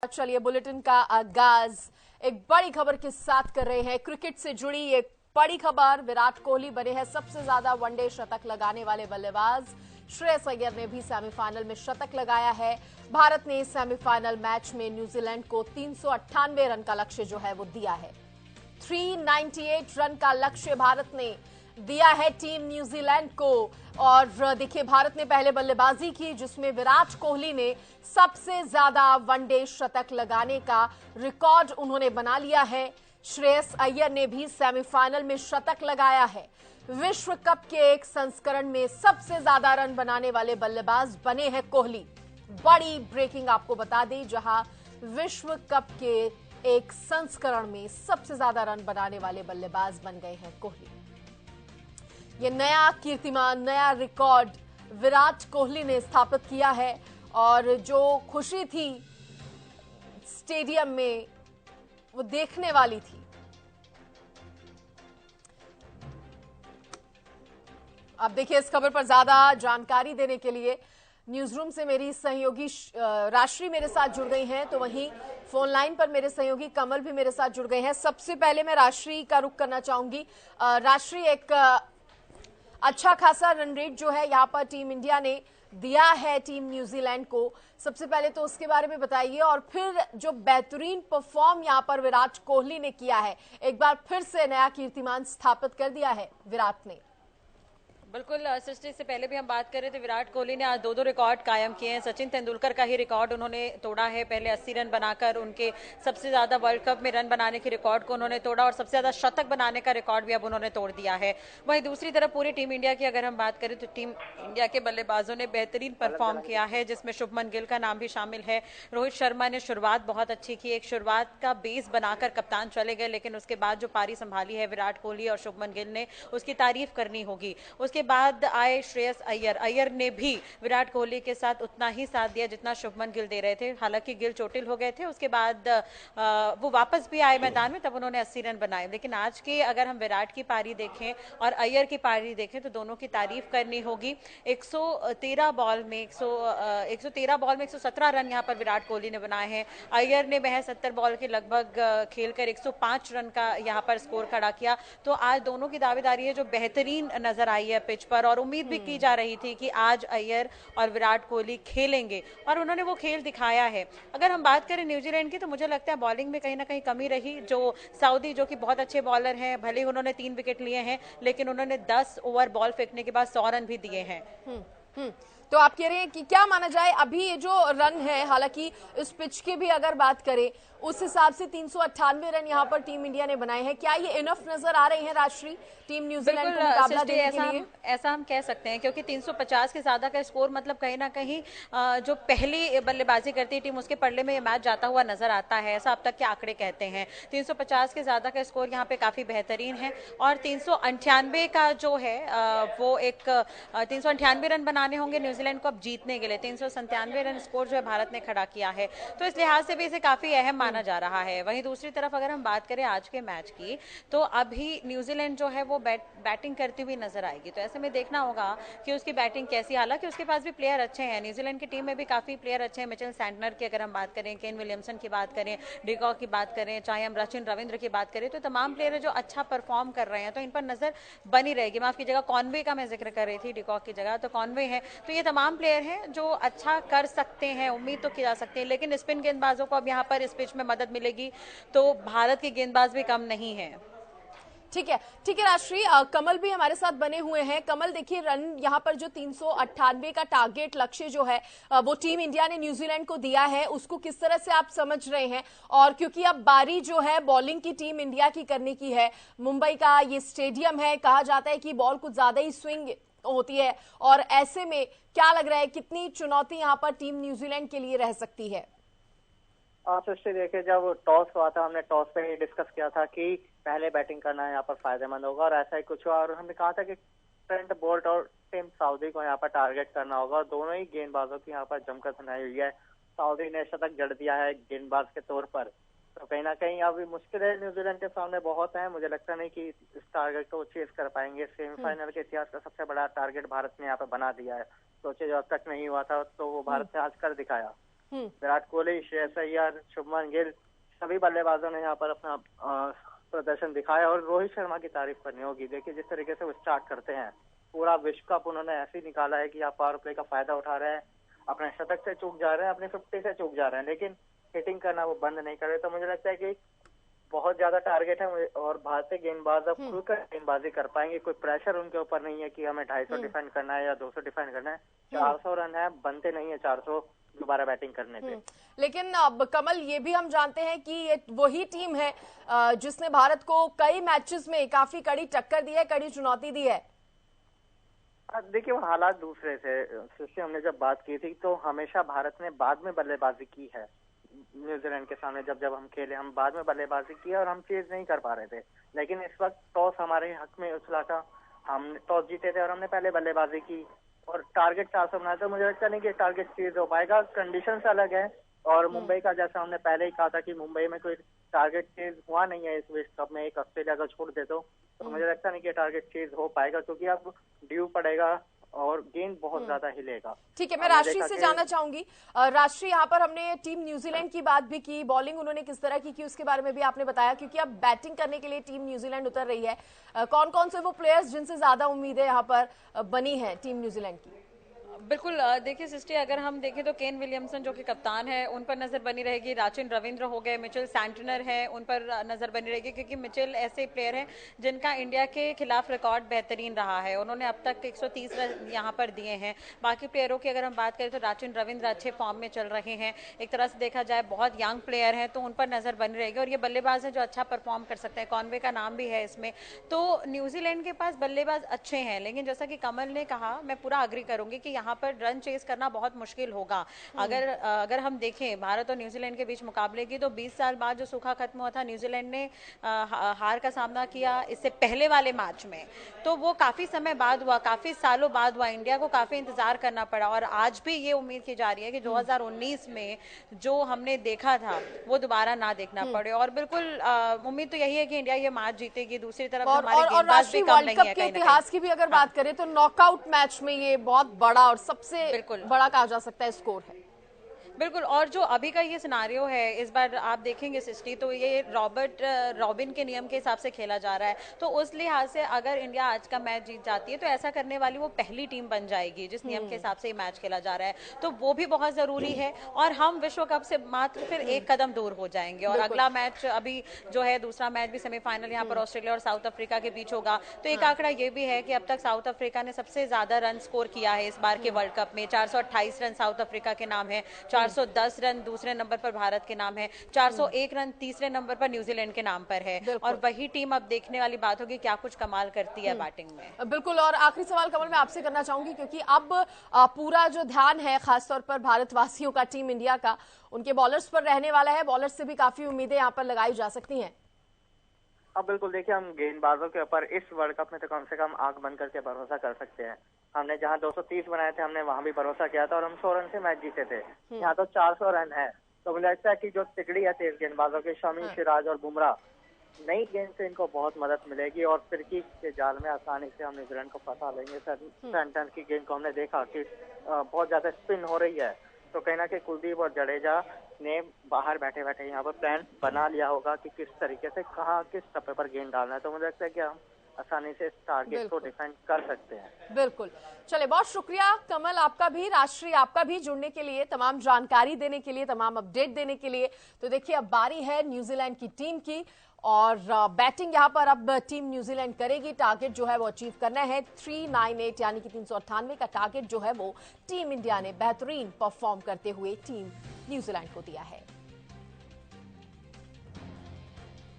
चलिए बुलेटिन का आगाज एक बड़ी खबर के साथ कर रहे हैं। क्रिकेट से जुड़ी एक बड़ी खबर, विराट कोहली बने हैं सबसे ज्यादा वनडे शतक लगाने वाले बल्लेबाज। श्रेयस अय्यर ने भी सेमीफाइनल में शतक लगाया है। भारत ने सेमीफाइनल मैच में न्यूजीलैंड को 398 रन का लक्ष्य जो है वो दिया है। 398 रन का लक्ष्य भारत ने दिया है टीम न्यूजीलैंड को। और देखिए, भारत ने पहले बल्लेबाजी की जिसमें विराट कोहली ने सबसे ज्यादा वनडे शतक लगाने का रिकॉर्ड उन्होंने बना लिया है। श्रेयस अय्यर ने भी सेमीफाइनल में शतक लगाया है। विश्व कप के एक संस्करण में सबसे ज्यादा रन बनाने वाले बल्लेबाज बने हैं कोहली। बड़ी ब्रेकिंग आपको बता दें, जहां विश्व कप के एक संस्करण में सबसे ज्यादा रन बनाने वाले बल्लेबाज बन गए हैं कोहली। ये नया कीर्तिमान, नया रिकॉर्ड विराट कोहली ने स्थापित किया है। और जो खुशी थी स्टेडियम में वो देखने वाली थी। अब देखिए, इस खबर पर ज्यादा जानकारी देने के लिए न्यूज रूम से मेरी सहयोगी राशि मेरे साथ जुड़ गई हैं, तो वहीं फोन लाइन पर मेरे सहयोगी कमल भी मेरे साथ जुड़ गए हैं। सबसे पहले मैं राशि का रुख करना चाहूंगी। राशि, एक अच्छा खासा रन रेट जो है यहाँ पर टीम इंडिया ने दिया है टीम न्यूजीलैंड को। सबसे पहले तो उसके बारे में बताइए, और फिर जो बेहतरीन परफॉर्म यहाँ पर विराट कोहली ने किया है, एक बार फिर से नया कीर्तिमान स्थापित कर दिया है विराट ने। बिल्कुल सृष्टि, से पहले भी हम बात कर रहे थे, विराट कोहली ने आज दो रिकॉर्ड कायम किए हैं। सचिन तेंदुलकर का ही रिकॉर्ड उन्होंने तोड़ा है। पहले 80 रन बनाकर उनके सबसे ज्यादा वर्ल्ड कप में रन बनाने के रिकॉर्ड को उन्होंने तोड़ा, और सबसे ज्यादा शतक बनाने का रिकॉर्ड भी अब उन्होंने तोड़ दिया है। वहीं दूसरी तरफ पूरी टीम इंडिया की अगर हम बात करें तो टीम इंडिया के बल्लेबाजों ने बेहतरीन परफॉर्म किया है, जिसमें शुभमन गिल का नाम भी शामिल है। रोहित शर्मा ने शुरुआत बहुत अच्छी की, एक शुरुआत का बेस बनाकर कप्तान चले गए, लेकिन उसके बाद जो पारी संभाली है विराट कोहली और शुभमन गिल ने, उसकी तारीफ करनी होगी। उसके बाद आए श्रेयस अय्यर ने भी विराट कोहली के साथ उतना ही साथ दिया जितना शुभमन गिल दे रहे थे। हालांकि गिल चोटिल हो गए थे, उसके बाद वो वापस भी आए मैदान में, तब उन्होंने 80 रन बनाए। लेकिन आज के अगर हम विराट की पारी देखें और अय्यर की पारी देखें तो दोनों की तारीफ करनी होगी। 113 बॉल में 117 रन यहाँ पर विराट कोहली ने बनाए हैं। अय्यर ने महज 70 बॉल के लगभग खेलकर 105 रन का यहाँ पर स्कोर खड़ा किया। तो आज दोनों की दावेदारी है जो बेहतरीन नजर आई है पिच पर, और उम्मीद भी की जा रही थी कि आज अय्यर और विराट कोहली खेलेंगे, और उन्होंने वो खेल दिखाया है। अगर हम बात करें न्यूजीलैंड की, तो मुझे लगता है बॉलिंग में कहीं ना कहीं कमी रही। जो सऊदी, जो कि बहुत अच्छे बॉलर हैं, भले ही उन्होंने 3 विकेट लिए हैं, लेकिन उन्होंने 10 ओवर बॉल फेंकने के बाद 100 रन भी दिए हैं। तो आप कह रहे हैं कि क्या माना जाए, अभी ये जो रन है, हालांकि इस पिच की भी अगर बात करें उस हिसाब से 398 रन यहाँ पर टीम इंडिया ने बनाए हैं, क्या ये इनफ नजर आ रहे हैं राष्ट्रीय टीम न्यूजीलैंड को मुकाबला देने के लिए? ऐसा हम कह सकते हैं, क्योंकि 350 के ज्यादा का स्कोर मतलब कहीं ना कहीं जो पहली बल्लेबाजी करती टीम उसके पल्ले में ये मैच जाता हुआ नजर आता है, ऐसा अब तक के आंकड़े कहते हैं। 350 के ज्यादा का स्कोर यहाँ पे काफी बेहतरीन है, और 398 का जो है वो एक 398 रन बनाने होंगे न्यूजीलैंड को अब जीतने के लिए। 397 रन स्कोर जो है भारत ने खड़ा किया है, तो इस लिहाज से भी इसे काफी अहम माना जा रहा है। वहीं दूसरी तरफ अगर हम बात करें आज के मैच की, तो अभी न्यूजीलैंड जो है वो बैटिंग करती हुई नजर आएगी, तो ऐसे में देखना होगा कि उसकी बैटिंग कैसी। हालांकि उसके पास भी प्लेयर अच्छे हैं, न्यूजीलैंड की टीम में भी काफी प्लेयर अच्छे हैं। मिचेल सैंटनर की अगर हम बात करें, केन विलियमसन की बात करें, डिकॉक की बात करें, चाहे हम सचिन रविंद्र की बात करें, तो तमाम प्लेयर जो अच्छा परफॉर्म कर रहे हैं, तो इन पर नजर बनी रहेगी। माफ कीजिएगा, कॉनवे का मैं जिक्र कर रही थी, डिकॉक की जगह तो कॉनवे है। तो ये तमाम प्लेयर हैं जो अच्छा कर सकते हैं, उम्मीद तो की जा सकती है। लेकिन स्पिन गेंदबाजों को अब यहाँ पर इस पिच में मदद मिलेगी, तो भारत के गेंदबाज भी कम नहीं है। ठीक है, ठीक है राष्ट्रीय। कमल भी हमारे साथ बने हुए हैं। कमल, देखिए, रन यहाँ पर जो 398 का टारगेट लक्ष्य जो है वो टीम इंडिया ने न्यूजीलैंड को दिया है, उसको किस तरह से आप समझ रहे हैं? और क्योंकि अब बारी जो है बॉलिंग की टीम इंडिया की करने की है, मुंबई का ये स्टेडियम है, कहा जाता है कि बॉल कुछ ज्यादा ही स्विंग होती है, और ऐसे में क्या लग रहा है कितनी चुनौती यहाँ पर टीम न्यूजीलैंड के लिए रह सकती है? सृष्टि, देखिए, जब टॉस हुआ था हमने टॉस पे ही डिस्कस किया था कि पहले बैटिंग करना यहाँ पर फायदेमंद होगा, और ऐसा ही कुछ हुआ। और हमने कहा था कि ट्रेंट बोल्ट और टिम साउदी को यहाँ पर टारगेट करना होगा, और दोनों ही गेंदबाजों की यहाँ पर जमकर सुनाई हुई है। साउदी ने शतक जड़ दिया है गेंदबाज के तौर पर, तो कहीं ना कहीं अभी मुश्किल है न्यूजीलैंड के सामने बहुत है। मुझे लगता नहीं कि इस टारगेट को चेज कर पाएंगे। सेमीफाइनल के इतिहास का सबसे बड़ा टारगेट भारत ने यहाँ पर बना दिया है। सोचे जो अब तक नहीं हुआ था, तो वो भारत ने आज कर दिखाया। विराट कोहली, श्रेयस अय्यर, शुभमन गिल, सभी बल्लेबाजों ने यहाँ पर अपना प्रदर्शन दिखाया। और रोहित शर्मा की तारीफ करनी होगी। देखिए जिस तरीके से वो स्टार्ट करते हैं, पूरा विश्व कप उन्होंने ऐसे ही निकाला है कि आप पावर प्ले का फायदा उठा रहे हैं, अपने शतक से चूक जा रहे हैं, अपने 50 से चूक जा रहे हैं, लेकिन हिटिंग करना वो बंद नहीं कर रहे। तो मुझे लगता है कि बहुत ज्यादा टारगेट है और भारतीय गेंदबाज अब खुलकर गेंदबाजी कर पाएंगे। कोई प्रेशर उनके ऊपर नहीं है कि हमें 250 डिफेंड करना है या 200 डिफेंड करना है। 400 रन है, बनते नहीं है 400 दोबारा बैटिंग करने से। लेकिन अब कमल, ये भी हम जानते हैं कि ये वही टीम है जिसने भारत को कई मैचेस में काफी कड़ी टक्कर दी है, कड़ी चुनौती दी है। देखिए वो हालात दूसरे से हमने जब बात की थी तो हमेशा भारत ने बाद में बल्लेबाजी की है। न्यूजीलैंड के सामने जब हम खेले, हम बाद में बल्लेबाजी की और हम चेज नहीं कर पा रहे थे। लेकिन इस वक्त टॉस हमारे हक में उछला था, हम टॉस जीते थे और हमने पहले बल्लेबाजी की और टारगेट 400 बनाया। तो मुझे लगता नहीं कि टारगेट चेज हो पाएगा। कंडीशंस अलग है और मुंबई का, जैसा हमने पहले ही कहा था कि मुंबई में कोई टारगेट चेज हुआ नहीं है इस विश्व कप में। एक ऑस्ट्रेलिया का छोड़ दे तो मुझे लगता नहीं कि टारगेट चेज हो पाएगा, क्योंकि अब ड्यू पड़ेगा और गेंद बहुत ज्यादा हिलेगा। ठीक है, मैं राष्ट्रीय से जानना चाहूंगी। राष्ट्रीय, यहाँ पर हमने टीम न्यूजीलैंड की बात भी की, बॉलिंग उन्होंने किस तरह की उसके बारे में भी आपने बताया, क्योंकि अब बैटिंग करने के लिए टीम न्यूजीलैंड उतर रही है। कौन कौन से वो प्लेयर्स जिनसे ज्यादा उम्मीदें यहाँ पर बनी है टीम न्यूजीलैंड की? बिल्कुल, देखिए सृष्टि, अगर हम देखें तो केन विलियमसन जो कि कप्तान है उन पर नजर बनी रहेगी। राचिन रविंद्र हो गए, मिचेल सैंटनर है, उन पर नजर बनी रहेगी, क्योंकि मिचेल ऐसे प्लेयर हैं जिनका इंडिया के खिलाफ रिकॉर्ड बेहतरीन रहा है। उन्होंने अब तक 130 रन यहाँ पर दिए हैं। बाकी प्लेयरों की अगर हम बात करें तो राचिन रविंद्र अच्छे फॉर्म में चल रहे हैं। एक तरह से देखा जाए बहुत यंग प्लेयर हैं, तो उन पर नजर बनी रहेगी। और ये बल्लेबाज हैं जो अच्छा परफॉर्म कर सकते हैं। कॉनवे का नाम भी है इसमें। तो न्यूजीलैंड के पास बल्लेबाज अच्छे हैं, लेकिन जैसा कि कमल ने कहा, मैं पूरा अग्री करूंगी कि यहाँ पर रन चेस करना बहुत मुश्किल होगा। अगर हम देखें भारत और न्यूजीलैंड के बीच मुकाबले की, तो 20 साल बाद जो सूखा खत्म हुआ था, न्यूजीलैंड ने हार का सामना किया इससे पहले वाले मैच में, तो वो काफी समय बाद हुआ, काफी सालों बाद हुआ। इंडिया को काफी इंतजार करना पड़ा और आज भी ये उम्मीद की जा रही है कि 2019 में जो हमने देखा था वो दोबारा ना देखना पड़े। और बिल्कुल उम्मीद तो यही है कि इंडिया ये मैच जीतेगी। दूसरी तरफ हमारे गेंदबाज भी कम नहीं है। के इतिहास की भी अगर बात करें तो नॉकआउट मैच में ये बहुत बड़ा और सबसे बड़ा कहा जा सकता है स्कोर है। बिल्कुल, और जो अभी का ये सिनारियो है इस बार आप देखेंगे सृष्टि, तो ये रॉबिन के नियम के हिसाब से खेला जा रहा है। तो उस लिहाज से अगर इंडिया आज का मैच जीत जाती है तो ऐसा करने वाली वो पहली टीम बन जाएगी जिस नियम के हिसाब से ये मैच खेला जा रहा है। तो वो भी बहुत जरूरी है और हम विश्व कप से मात्र फिर एक कदम दूर हो जाएंगे। और अगला मैच अभी जो है, दूसरा मैच भी सेमीफाइनल यहाँ पर ऑस्ट्रेलिया और साउथ अफ्रीका के बीच होगा। तो एक आंकड़ा ये भी है कि अब तक साउथ अफ्रीका ने सबसे ज्यादा रन स्कोर किया है इस बार के वर्ल्ड कप में। 428 रन साउथ अफ्रीका के नाम है, 410 रन दूसरे नंबर पर भारत के नाम है, 401 रन तीसरे नंबर पर न्यूजीलैंड के नाम पर है। और वही टीम अब देखने वाली बात होगी क्या कुछ कमाल करती है बैटिंग में। बिल्कुल। और आखिरी सवाल कमल मैं आपसे करना चाहूंगी, क्योंकि अब पूरा जो ध्यान है खासतौर पर भारतवासियों का, टीम इंडिया का, उनके बॉलर्स पर रहने वाला है। बॉलर्स से भी काफी उम्मीदें यहाँ पर लगाई जा सकती हैं। अब बिल्कुल देखिए, हम गेंदबाजों के ऊपर इस वर्ल्ड कप में तो कम से कम आंख बंद करके भरोसा कर सकते हैं। हमने जहां 230 बनाए थे हमने वहां भी भरोसा किया था और हम 100 रन से मैच जीते थे। यहाँ तो 400 रन है। तो मुझे लगता है कि जो तिकड़ी है तेज गेंदबाजों के, शमी, सिराज और बुमराह, नई गेंद से इनको बहुत मदद मिलेगी और फिरकी के जाल में आसानी से हम न्यूजीलैंड को फंसा लेंगे। सैंटनर की गेंद को हमने देखा कि बहुत ज्यादा स्पिन हो रही है, तो कहीं ना कहीं कुलदीप और जडेजा ने बाहर बैठे बैठे यहाँ पर प्लान बना लिया होगा कि किस तरीके से कहाँ किस टप्पे पर गेंद डालना है। तो मुझे लगता है कि हम आसानी से इस टारगेट को डिफेंड कर सकते हैं। बिल्कुल। चले, बहुत शुक्रिया कमल, आपका भी, राष्ट्रीय आपका भी, जुड़ने के लिए, तमाम जानकारी देने के लिए, तमाम अपडेट देने के लिए। तो देखिए अब बारी है न्यूजीलैंड की टीम की और बैटिंग यहाँ पर अब टीम न्यूजीलैंड करेगी। टारगेट जो है वो अचीव करना है 398 यानी कि 398 का टारगेट जो है वो टीम इंडिया ने बेहतरीन परफॉर्म करते हुए टीम न्यूजीलैंड को दिया है।